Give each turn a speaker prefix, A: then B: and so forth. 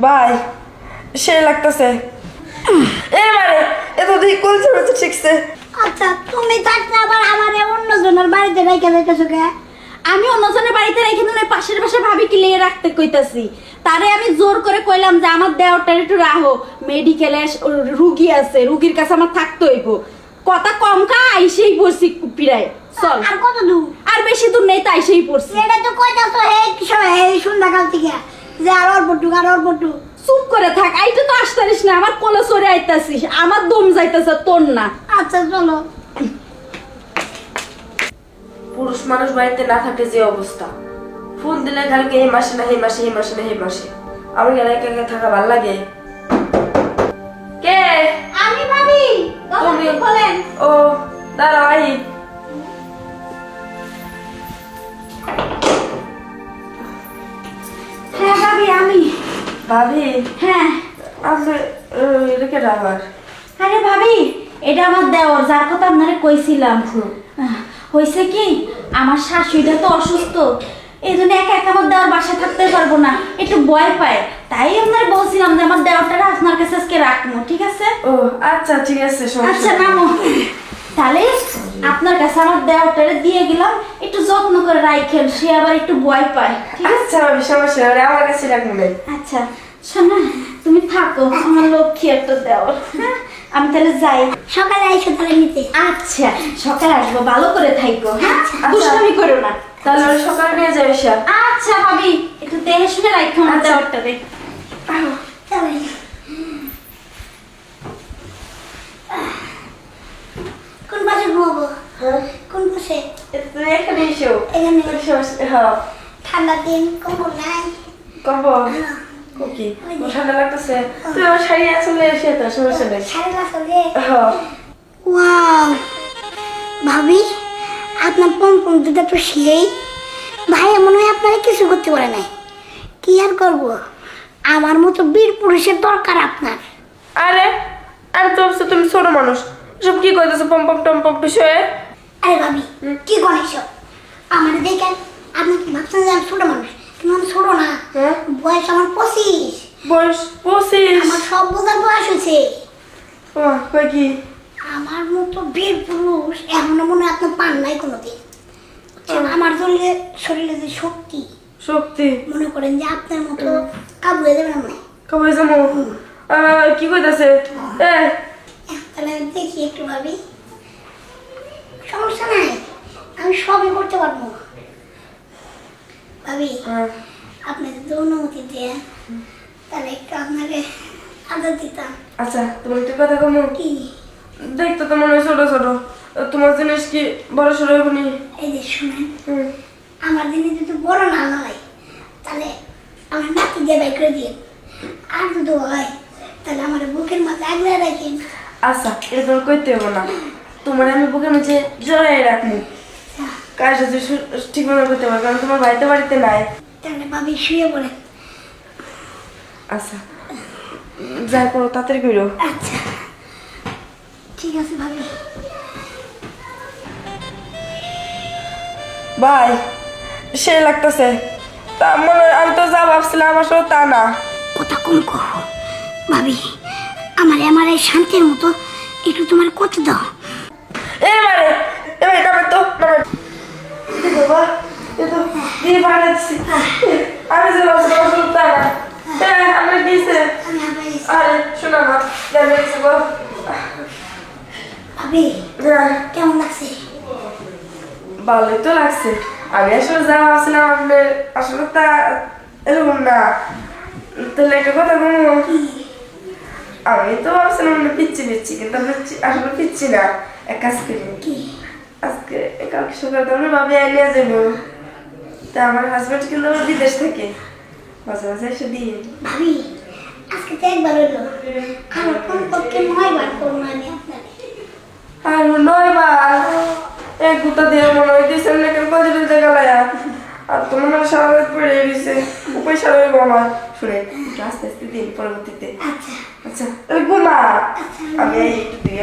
A: ভাই সে লাগতেছে এবারে এত দিক কোলছে ঠিকছে।
B: আচ্ছা তুমি থাকতে আবার আমারে অন্যজনের বাড়িতে রেখে যাইতেছো কে?
C: আমি অন্যজনের বাড়িতে রেখে দিলে পাশের পাশে ভাবি কি লিয়ে রাখতে কইতাছি। তারে আমি জোর করে কইলাম যে আমার দেওরটার একটু রাখো, মেডিকেলে রুগী আছে, রুগীর কাছে আমার থাকতে হইব। কথা কম কা আইসেই পড়ছি পিড়ায়। চল
B: আর কত দূর?
C: আর বেশি দূর নেই, তাই সেই পড়ছি।
B: এটা তো কইতাছো এই সন্ধ্যাকাল থেকে যে আর অল্প একটু।
C: চুপ করে থাক, আইতে তো আসতারিস না, আমার কোলে চড়ে আইতাছিস, আমার দম যাইতাছে তোর না।
B: আচ্ছা চলো।
A: পুরুষ মানুষ বাড়িতে না থাকে যে অবস্থা, ফোন দিলে কালকে এই মাসে না এই মাসে এই মাসে না এই মাসে, আমার গেলে একা একা থাকা ভাল লাগে। কে?
B: আমি ভাবি
A: তুমি?
B: বলেন।
A: ও দাঁড়াও আই।
C: হ্যাঁ ভাবি আমি।
A: ভাবি
C: হ্যাঁ।
A: আপনি রেখে আবার?
C: আরে ভাবি এটা আমার দেওর, যার কথা আপনারে কইছিলাম। হয়েছে কি, আমার শাশুড়িটা তো অসুস্থ, এই জন্য একা একা আমার দেওয়ার বাসায় থাকতে পারবো না, একটু ভয় পায়। তাই আপনার বলছিলাম যে আমার দেওয়ারটা আপনার কাছে আজকে রাখবো, ঠিক আছে?
A: ও আচ্ছা ঠিক আছে।
C: আচ্ছা নামো। তাহলে আপনার কাছে আমার দেওয়ারটা দিয়ে গেলাম, একটু যত্ন করে রাখেন, সে আবার একটু ভয় পায়, ঠিক আছে?
A: আচ্ছা ভাবি সমস্যা নেই, আমার কাছে রাখুন।
C: আচ্ছা শোনা, তুমি থাকো, আমার লক্ষ্মী একটা দেওয়ার। হ্যাঁ আমি তাহলে যাই।
B: সকালে আইসো তাহলে নিতে।
C: আচ্ছা সকালে আসবো, ভালো করে থাকবো। হ্যাঁ
A: আচ্ছা।
C: দুষ্টামি করো না।
A: তাহলে সকালে নিয়ে যাবে সে।
C: আচ্ছা ভাবি একটু দেখে শুনে রাখো আমার
A: আচ্ছা।
C: দেওয়ারটা রে।
B: চলেন। কোন পাশে ঘুমাবো?
A: হ্যাঁ
B: কোন পাশে?
A: তুমি এখানে এসো।
B: এখানে?
A: হ্যাঁ
B: ঠান্ডার দিন কম্বল নাই।
A: কব কি ঠান্ডা লাগতেছে? তুই আমার শাড়ি আসলে এসে তো সমস্যা নেই।
B: সাড়ে আসলে।
A: হ্যাঁ
B: ওয়াও ভাবি, আপনার পম্পম দুটা তো সেই ভাই, মনে হয় আপনারা কিছু করতে পারে নাই। কি আর করবো, আমার মতো বীর পুরুষের দরকার আপনার।
A: আরে আরে তো তুমি ছোট মানুষ, সব কি করতেছো পম্পম টম্পম বিষয়ে?
B: আরে ভাবি কি গণেশ, আমার দেখেন আপনি কি ভাবছেন যে আমি ছোট মানুষ? কিন্তু আমি ছোট না,
A: হ্যাঁ?
B: বয়স আমার 25।
A: বয়স 25?
B: আমার সব বোঝার বয়স হয়েছে।
A: ও কই কি
B: আমার মতো বীর পুরুষ এখনো মনে হয় আপনি পান নাই কোনোদিন। আমার শরীরে যে শক্তি,
A: শক্তি
B: মনে করেন যে আপনার মতো কাবু হয়ে যাবে না।
A: কবে যাবো? কি কইতাছে?
B: তাহলে দেখি একটু ভাবি, সমস্যা নাই, আমি সবই করতে পারবো। ভাবি আপনি যদি অনুমতি দেন তাহলে একটু আপনাকে আদর দিতাম।
A: আচ্ছা তোমার একটু কথা কমু।
B: কি?
A: দেখতো তো মনে হয় ছোট ছোট, তোমার জিনিস কি বড় সড়ো হবনি?
B: এই যে শুনেন, আমার দিনে যদি বড় না হয় তাহলে আমার নাতি দিয়ে বাই করে দিন, আর যদি হয় তাহলে আমার বুকের মাঝে আগলে রাখেন।
A: আচ্ছা এরকম কইতে হবো না, তোমার আমি বুকের মাঝে জড়াই রাখবো, কাজ যদি ঠিক মতো করতে পারবো, কারণ তোমার বাড়িতে বাড়িতে নাই।
B: তাহলে ভাবি শুয়ে পড়েন।
A: আচ্ছা যাই করো তাড়াতাড়ি করো।
B: আচ্ছা ঠিক আছে ভাবি।
A: ভাই সে লাগতেছে, তা মনে আমি তো যা ভাবছিলাম আমার সাথে তা না।
B: কথা কম কহ ভাবি, আমার এই শান্তির মতো একটু তোমার করতে দাও।
A: এবারে এবারে তারপর তো বাবা এ তো দিয়ে বাড়াচ্ছি, আমি যে ভাবছিলাম আমার সাথে তা না। আমরা গিয়েছে আরে শোনা না যাবে গেছে গো।
B: ভাবি কেমন লাগছে?
A: ভালোই তো লাগছে, আমি আসলে যা ভাবছিলাম আপনি আসলে তা এরকম না। তাহলে একটা কথা বলবো, আমি তো ভাবছিলাম আমরা পিচ্ছি কিন্তু আমরা আসলে পিচ্ছি না। এক কাজ করি, আজকে কালকে সকালে তো আমরা ভাবি আইলিয়া যাবো, তা আমার হাজব্যান্ড কিন্তু বিদেশ থেকে মাঝে মাঝে এসে দিয়ে।
B: ভাবি আজকে তো একবার হলো, আমার কমপক্ষে 9 বার করবো আমি আপনাকে।
A: আর 9 বার? এক গুতা দিয়ে মনে হয় দিয়েছেন না কেন কত দিতে গেলায়া, আর তোমার মানে সারা রাত পড়ে গেছে পয়সা রইব আমার। শুনে আস্তে আস্তে দিন পরবর্তীতে।
B: আচ্ছা
A: আচ্ছা তাহলে ঘুমা, আমি একটু দিয়ে